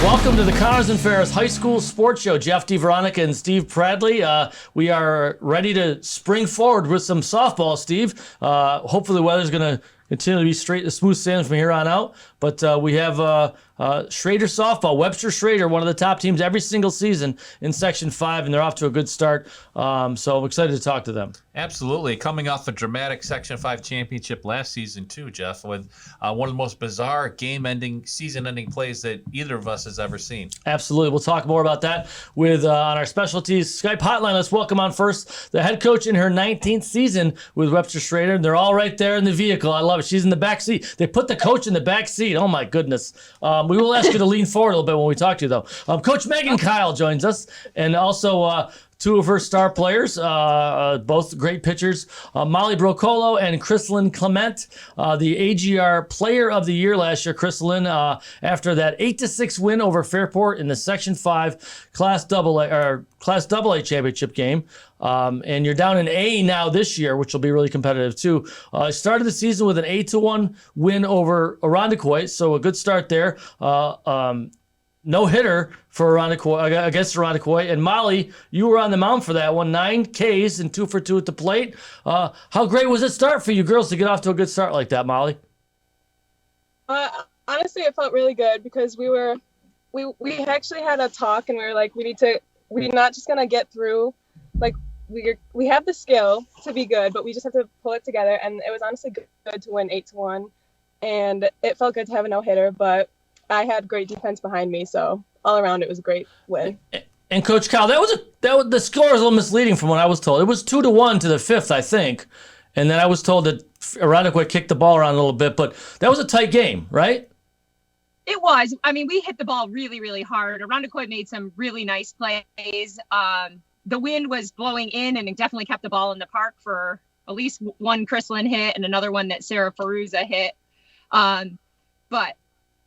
Welcome to the Connors and Ferris High School Sports Show. Jeff, DiVeronica, and Steve Bradley. We are ready to spring forward with some softball, Steve. Hopefully the weather's going to continue to be smooth sailing from here on out. But we have Schroeder softball, Webster Schroeder, one of the top teams every single season in Section 5, and they're off to a good start. So I'm excited to talk to them. Absolutely. Coming off a dramatic Section 5 championship last season, too, Jeff, with one of the most bizarre game-ending, season-ending plays that either of us has ever seen. Absolutely. We'll talk more about that with on our specialties Skype hotline. Let's welcome on first the head coach in her 19th season with Webster Schroeder. They're all right there in the vehicle. I love it. She's in the back seat. They put the coach in the back seat. Oh, my goodness. We will ask you to lean forward a little bit when we talk to you, though. Coach Meaghan Keil joins us, and also two of her star players, both great pitchers, Meaghan Broccolo and Krislyn Clement, the AGR Player of the Year last year. Krislyn, after that 8-6 win over Fairport in the Section 5 Class AA championship game. And you're down in A now this year, which will be really competitive too. Started the season with an 8-1 win over Irondequoit, so a good start there. No hitter for against Irondequoit. And Molly, you were on the mound for that one. 9 Ks and 2 for 2 at the plate. How great was it start for you girls to get off to a good start like that, Molly? Honestly, it felt really good because we actually had a talk, and we were like, we're not just gonna get through. Like we have the skill to be good, but we just have to pull it together. And it was honestly good to win 8-1, and it felt good to have a no hitter, but I had great defense behind me, so all around it was a great win. And Coach Keil, the score was a little misleading from what I was told. It was 2-1 to the 5th, I think, and then I was told that Irondequoit kicked the ball around a little bit, but that was a tight game, right? It was. I mean, we hit the ball really, really hard. Irondequoit made some really nice plays. The wind was blowing in, and it definitely kept the ball in the park for at least one Krislyn hit and another one that Sarah Ferruza hit. But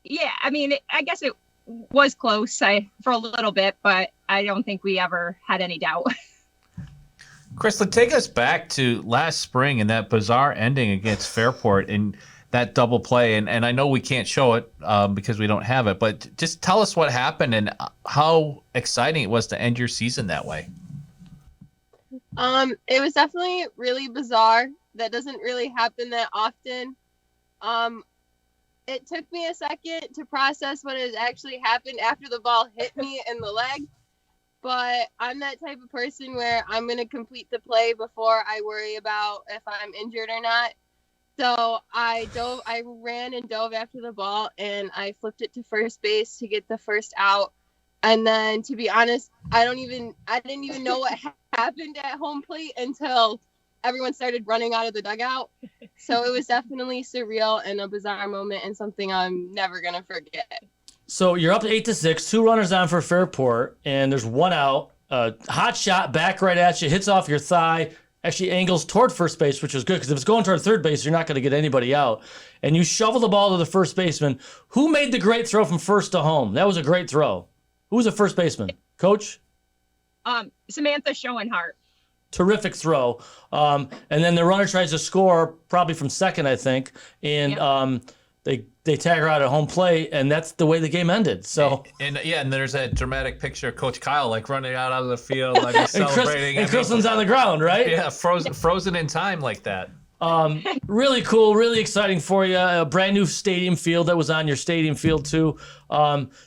yeah, I mean, I guess it was close for a little bit, but I don't think we ever had any doubt. Krislyn, take us back to last spring and that bizarre ending against Fairport in that double play. And I know we can't show it because we don't have it, but just tell us what happened and how exciting it was to end your season that way. It was definitely really bizarre. That doesn't really happen that often. It took me a second to process what has actually happened after the ball hit me in the leg. But I'm that type of person where I'm going to complete the play before I worry about if I'm injured or not. So I ran and dove after the ball, and I flipped it to first base to get the first out. And then, to be honest, I didn't even know what happened at home plate until everyone started running out of the dugout. So it was definitely surreal and a bizarre moment, and something I'm never going to forget. So you're up 8-6, 2 runners on for Fairport, and there's 1 out. Hot shot back right at you, hits off your thigh, actually angles toward first base, which is good because if it's going toward third base, you're not going to get anybody out. And you shovel the ball to the first baseman. Who made the great throw from first to home? That was a great throw. Who was the first baseman? Coach? Samantha Schoenhart. Terrific throw. And then the runner tries to score probably from second, I think. And they tag her out at home plate, and that's the way the game ended. So and there's that dramatic picture of Coach Keil like running out of the field, like he's celebrating. And Krislyn's on the ground, right? Yeah, frozen in time like that. Really cool, really exciting for you. A brand new stadium field that was on your stadium field too.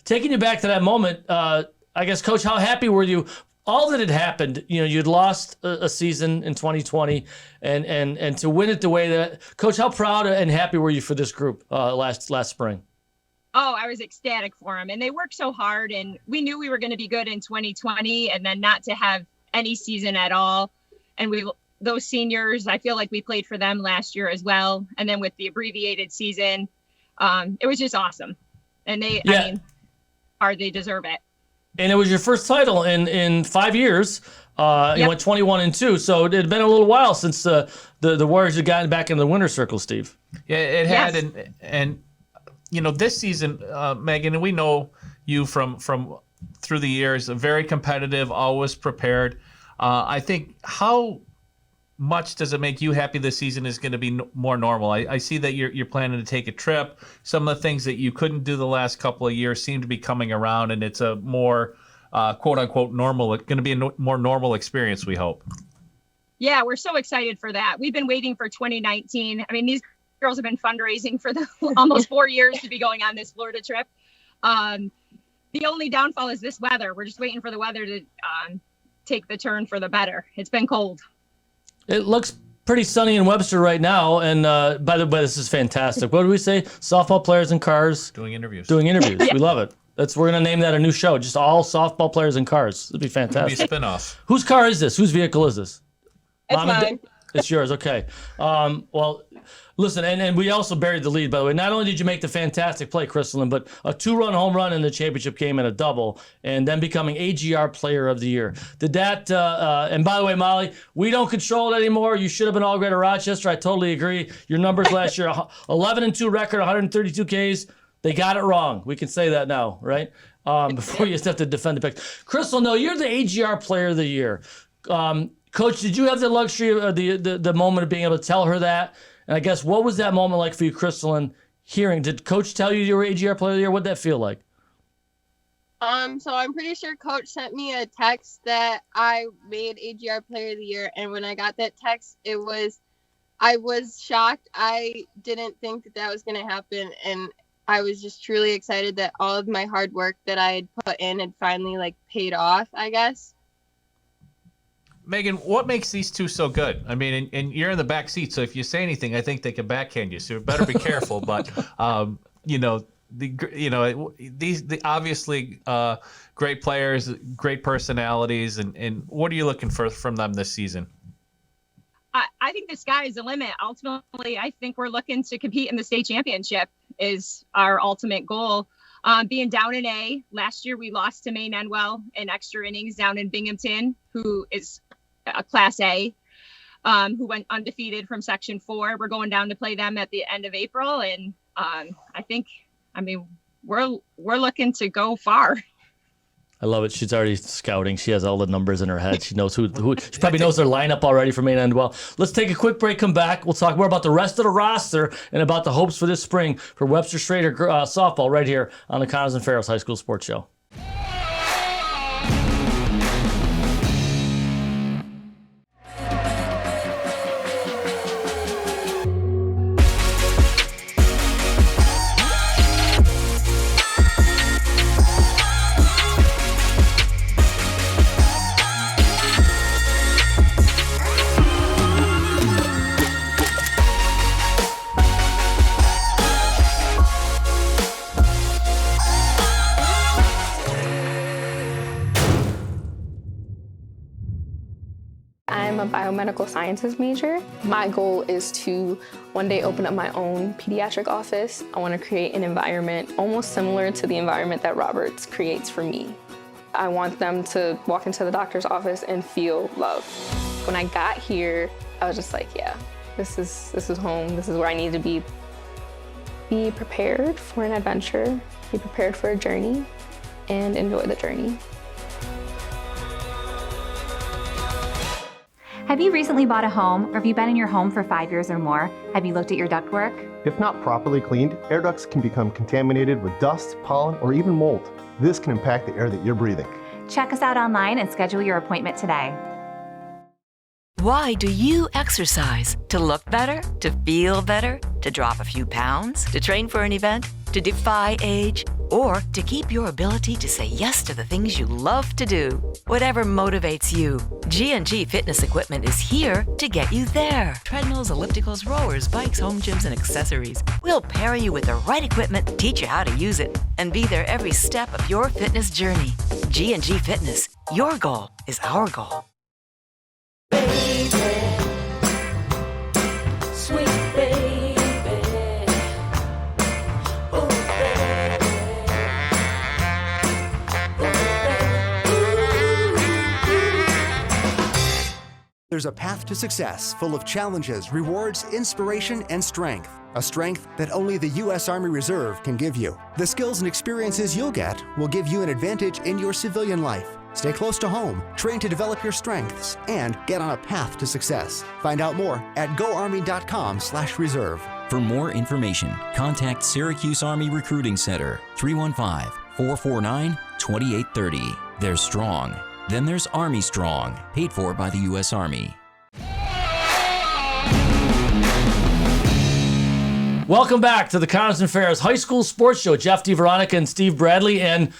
Taking you back to that moment, I guess, Coach, how happy were you? All that had happened, you'd lost a season in 2020, and to win it the way that, Coach, how proud and happy were you for this group last spring? Oh, I was ecstatic for them, and they worked so hard, and we knew we were going to be good in 2020, and then not to have any season at all, and those seniors, I feel like we played for them last year as well, and then with the abbreviated season, it was just awesome, and they deserve it. And it was your first title in 5 years. You went 21-2, so it had been a little while since the Warriors had gotten back in the winner's circle, Steve. Yeah, it had, yes. And this season, Meaghan, and we know you from through the years, very competitive, always prepared. I think how much does it make you happy this season is going to be more normal? I see that you're planning to take a trip. Some of the things that you couldn't do the last couple of years seem to be coming around, and it's a more quote unquote normal. It's going to be a more normal experience, we hope. Yeah, we're so excited for that. We've been waiting for 2019. I mean, these girls have been fundraising for almost 4 years to be going on this Florida trip. The only downfall is this weather. We're just waiting for the weather to take the turn for the better. It's been cold. It looks pretty sunny in Webster right now. And by the way, this is fantastic. What do we say? Softball players in cars. Doing interviews. Yeah. We love it. We're going to name that a new show. Just all softball players in cars. It'd be fantastic. It'd be a spinoff. Whose car is this? Whose vehicle is this? It's mine. It's yours. Okay. Well, listen, and we also buried the lead, by the way. Not only did you make the fantastic play, Krislyn, but a 2-run home run in the championship game and a double, and then becoming AGR Player of the Year. Did that, and by the way, Molly, we don't control it anymore. You should have been all great at Rochester. I totally agree. Your numbers last year, 11-2 record, 132 Ks. They got it wrong. We can say that now, right? Before you have to defend the pick. Krislyn, no, you're the AGR Player of the Year. Coach, did you have the luxury of the moment of being able to tell her that? And I guess, what was that moment like for you, Krislyn, hearing? Did Coach tell you were AGR Player of the Year? What did that feel like? So I'm pretty sure Coach sent me a text that I made AGR Player of the Year, and when I got that text, I was shocked. I didn't think that was going to happen, and I was just truly excited that all of my hard work that I had put in had finally paid off, I guess. Meaghan, what makes these two so good? I mean, and you're in the back seat, so if you say anything, I think they can backhand you. So you better be careful. But these obviously great players, great personalities, and what are you looking for from them this season? I think the sky is the limit. Ultimately, I think we're looking to compete in the state championship is our ultimate goal. Being down in A, last year we lost to Meaghan in extra innings down in Binghamton, who is a Class A, who went undefeated from Section 4. We're going down to play them at the end of April, and we're looking to go far. I love it. She's already scouting. She has all the numbers in her head. She knows who she probably knows their lineup already for Meaghan. Well, let's take a quick break, come back. We'll talk more about the rest of the roster and about the hopes for this spring for Webster Schroeder softball right here on the Connors and Ferris High School Sports Show. I'm a biomedical sciences major. My goal is to one day open up my own pediatric office. I want to create an environment almost similar to the environment that Roberts creates for me. I want them to walk into the doctor's office and feel love. When I got here, I was just like, yeah, this is home. This is where I need to be. Be prepared for an adventure, be prepared for a journey, and enjoy the journey. Have you recently bought a home, or have you been in your home for 5 years or more? Have you looked at your ductwork? If not properly cleaned, air ducts can become contaminated with dust, pollen, or even mold. This can impact the air that you're breathing. Check us out online and schedule your appointment today. Why do you exercise? To look better? To feel better? To drop a few pounds? To train for an event? To defy age? Or to keep your ability to say yes to the things you love to do? Whatever motivates you, G&G Fitness Equipment is here to get you there. Treadmills, ellipticals, rowers, bikes, home gyms, and accessories. We'll pair you with the right equipment, teach you how to use it, and be there every step of your fitness journey. G&G Fitness. Your goal is our goal. Baby, sweet baby, oh baby, There's a path to success full of challenges, rewards, inspiration, and strength. A strength that only the U.S. Army Reserve can give you. The skills and experiences you'll get will give you an advantage in your civilian life. Stay close to home, train to develop your strengths, and get on a path to success. Find out more at goarmy.com/reserve. For more information, contact Syracuse Army Recruiting Center, 315-449-2830. There's strong. Then there's Army Strong, paid for by the U.S. Army. Welcome back to the Connors and Ferris High School Sports Show. Jeff, DiVeronica, and Steve Bradley, and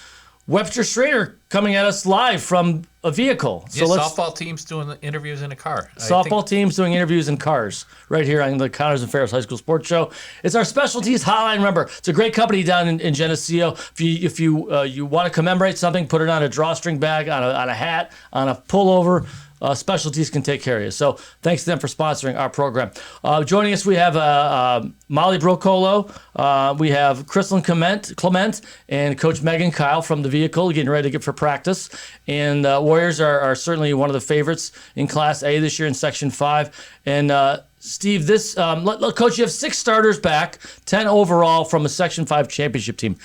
Webster Schroeder coming at us live from a vehicle. So softball teams doing the interviews in a car. Softball teams doing interviews in cars right here on the Connors and Ferris High School Sports Show. It's our specialties hotline. Remember, it's a great company down in Geneseo. If you want to commemorate something, put it on a drawstring bag, on a hat, on a pullover. Specialties can take care of you. So thanks to them for sponsoring our program. Joining us, we have Molly Broccolo. We have Krislyn Clement and Coach Meaghan Keil from the vehicle, getting ready to get for practice. And Warriors are certainly one of the favorites in Class A this year in Section 5. And Steve, Coach, you have 6 starters back, 10 overall from a Section 5 championship team.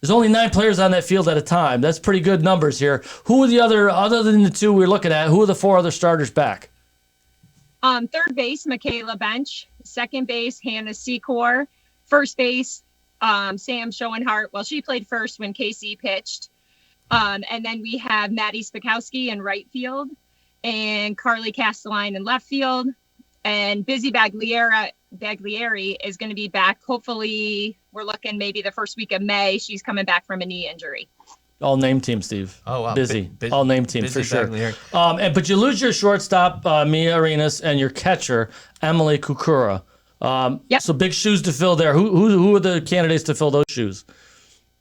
There's only 9 players on that field at a time. That's pretty good numbers here. Who are the other than the 2 we're looking at, who are the 4 other starters back? Third base, Michaela Bench. Second base, Hannah Secor. First base, Sam Schoenhart. Well, she played first when KC pitched. And then we have Maddie Spakowski in right field and Carly Castelline in left field. And Busy Baglieri is going to be back. Hopefully, we're looking maybe the first week of May. She's coming back from a knee injury. All name team, Steve. Oh, wow. Busy. All name team for sure. Baglieri. But you lose your shortstop, Mia Arenas, and your catcher, Emily Kukura. Yep. So big shoes to fill there. Who are the candidates to fill those shoes?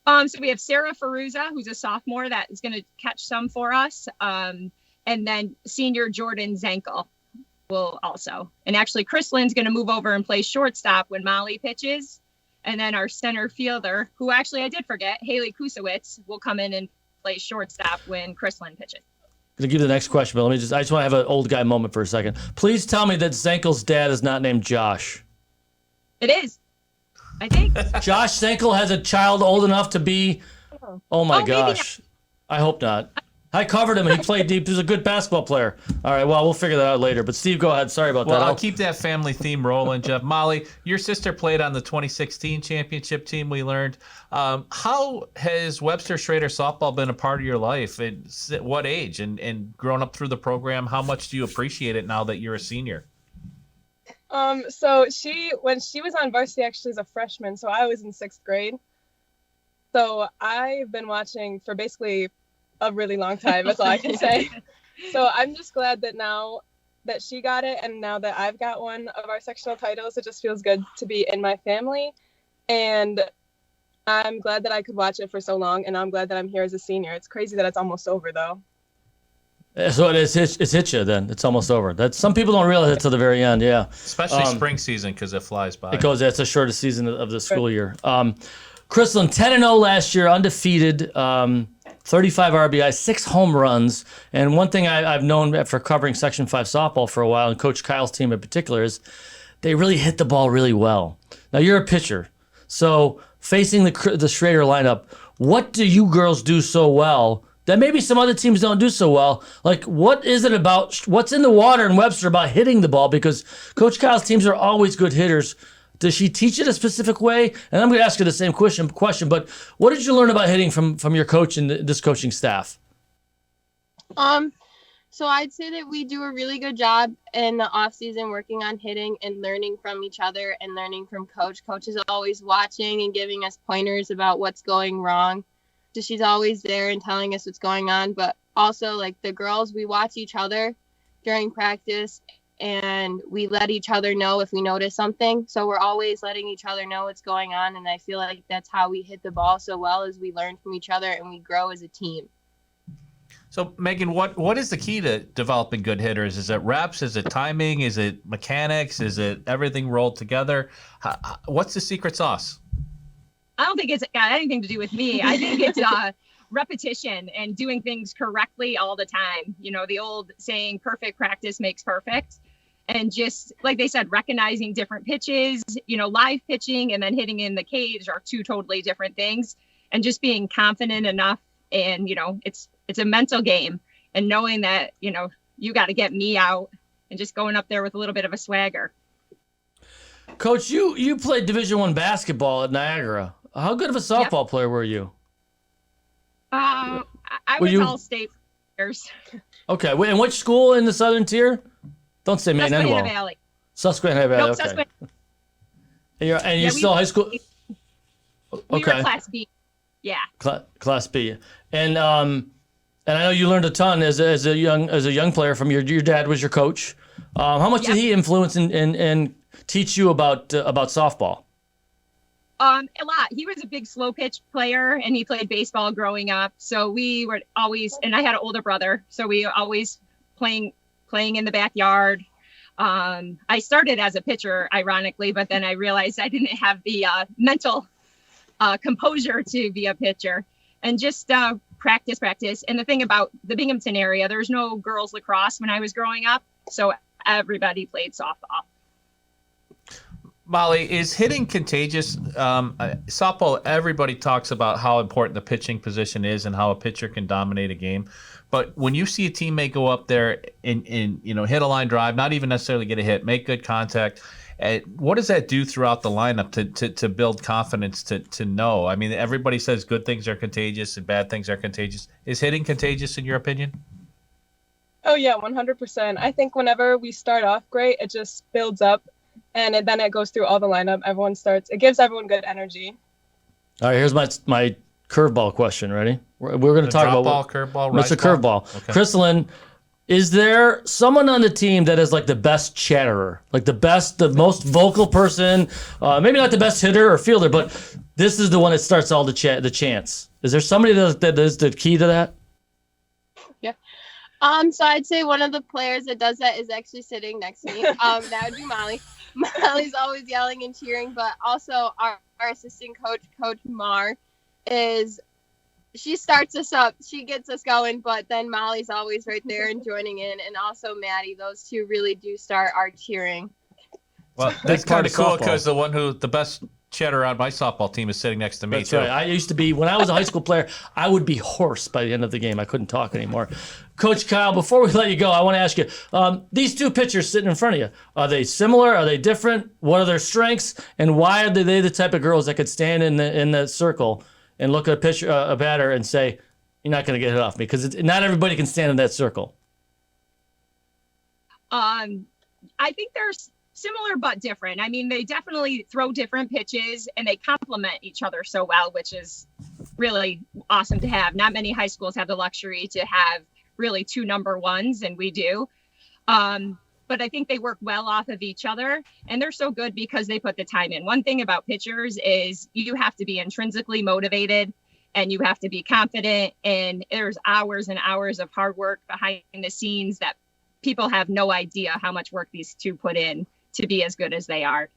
So we have Sarah Ferruza, who's a sophomore that is going to catch some for us. And then senior Jordan Zankel will also. And actually, Krislyn's going to move over and play shortstop when Molly pitches. And then our center fielder, who actually I did forget, Haley Kusowitz, will come in and play shortstop when Krislyn pitches. I'm going to give you the next question, but I just want to have an old guy moment for a second. Please tell me that Zankel's dad is not named Josh. It is, I think. Josh Zankel has a child old enough to be, oh my gosh. I hope not. I covered him and he played deep. He was a good basketball player. All right, well, we'll figure that out later. But Steve, go ahead. Sorry about that. Well, I'll keep that family theme rolling, Jeff. Molly, your sister played on the 2016 championship team, we learned. How has Webster Schroeder softball been a part of your life? At what age? And growing up through the program, how much do you appreciate it now that you're a senior? So when she was on varsity, actually as a freshman, so I was in 6th grade. So I've been watching for basically a really long time. That's all I can say. So I'm just glad that now that she got it and now that I've got one of our sectional titles, it just feels good to be in my family. And I'm glad that I could watch it for so long, and I'm glad that I'm here as a senior. It's crazy that it's almost over, though. So it's hit you then. It's almost over. That some people don't realize it till the very end. Yeah, especially spring season because it flies by. It's the shortest season of the school year. Krislyn 10-0 last year, undefeated. 35 RBI, 6 home runs. And one thing I've known after covering Section 5 softball for a while, and Coach Keil's team in particular, is they really hit the ball really well. Now, you're a pitcher. So facing the Schroeder lineup, what do you girls do so well that maybe some other teams don't do so well? Like, what is it about, what's in the water in Webster about hitting the ball? Because Coach Keil's teams are always good hitters. Does she teach it a specific way? And I'm going to ask you the same question, but what did you learn about hitting from your coach and this coaching staff? So I'd say that we do a really good job in the off season working on hitting and learning from each other and learning from coach. Coach is always watching and giving us pointers about what's going wrong. So she's always there and telling us what's going on. But also, like the girls, we watch each other during practice and we let each other know if we notice something. So we're always letting each other know what's going on. And I feel like that's how we hit the ball so well, as we learn from each other and we grow as a team. So, Meaghan, what is the key to developing good hitters? Is it reps? Is it timing? Is it mechanics? Is it everything rolled together? What's the secret sauce? I don't think it's got anything to do with me. I think it's repetition and doing things correctly all the time. You know, the old saying, perfect practice makes perfect. And just like they said, recognizing different pitches, you know, live pitching and then hitting in the cage are 2 totally different things. And just being confident enough And, it's a mental game, and knowing that, you got to get me out and just going up there with a little bit of a swagger. Coach, you played Division I basketball at Niagara. How good of a softball player were you? I was all-state players. Okay, and which school in the Southern Tier? Don't say Maine Susquehanna Endwell. Valley. Susquehanna Valley. Nope, Okay. Susquehanna. And you're still high school. We were Class B. Yeah. Class B. And I know you learned a ton as a young player from your dad was your coach. How much did he influence and teach you about softball? A lot. He was a big slow pitch player, and he played baseball growing up. So we were always, and I had an older brother, so we were always playing in the backyard. I started as a pitcher, ironically, but then I realized I didn't have the mental composure to be a pitcher. And just practice. And the thing about the Binghamton area, there's no girls lacrosse when I was growing up, so everybody played softball. Molly, is hitting contagious? Softball, everybody talks about how important the pitching position is and how a pitcher can dominate a game. But when you see a teammate go up there and hit a line drive, not even necessarily get a hit, make good contact, what does that do throughout the lineup to build confidence to know? I mean, everybody says good things are contagious and bad things are contagious. Is hitting contagious in your opinion? Oh, yeah, 100%. I think whenever we start off great, it just builds up. And then it goes through all the lineup. It gives everyone good energy. All right, here's my curveball question. Ready? We're going to talk about curveball. It's a curveball. Okay. Krislyn, is there someone on the team that is like the best chatterer, like the most vocal person? Maybe not the best hitter or fielder, but this is the one that starts all the chants. Is there somebody that is the key to that? Yeah. So I'd say one of the players that does that is actually sitting next to me. That would be Molly. Molly's always yelling and cheering, but also our assistant coach, Coach Mar, she starts us up. She gets us going, but then Molly's always right there and joining in, and also Maddie. Those two really do start our cheering. Well, that's kind of cool because the best chatter on my softball team is sitting next to me. That's too. right. I used to be, when I was a high school player, I would be hoarse by the end of the game. I couldn't talk anymore. Coach Keil, before we let you go, I want to ask you, these two pitchers sitting in front of you, are they similar? Are they different? What are their strengths? And why are they the type of girls that could stand in the circle and look at a batter and say, you're not going to get it off me? Because not everybody can stand in that circle. I think there's similar but different. I mean, they definitely throw different pitches and they complement each other so well, which is really awesome to have. Not many high schools have the luxury to have really two number ones, and we do. But I think they work well off of each other, and they're so good because they put the time in. One thing about pitchers is you have to be intrinsically motivated and you have to be confident, and there's hours and hours of hard work behind the scenes that people have no idea how much work these two put in to be as good as they are.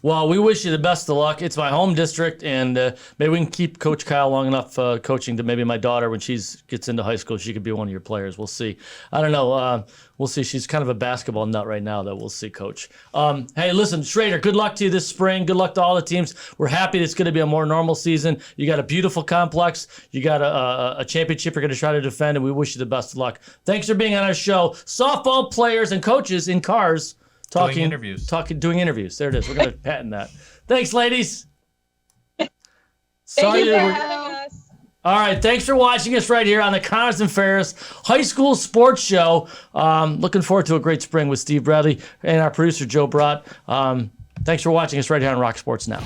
Well, we wish you the best of luck. It's my home district, and maybe we can keep Coach Keil long enough coaching to maybe my daughter, when she gets into high school, she could be one of your players. We'll see. I don't know. We'll see. She's kind of a basketball nut right now, though. We'll see, Coach. Hey, listen, Schroeder, good luck to you this spring. Good luck to all the teams. We're happy it's going to be a more normal season. You got a beautiful complex. You got a championship you're going to try to defend, and we wish you the best of luck. Thanks for being on our show. Softball players and coaches in cars. Doing interviews. There it is. We're going to patent that. Thanks, ladies. Thank you for having us. All right. Thanks for watching us right here on the Connors and Ferris High School Sports Show. Looking forward to a great spring with Steve Bradley and our producer, Joe Brott. Thanks for watching us right here on Rock Sports Now.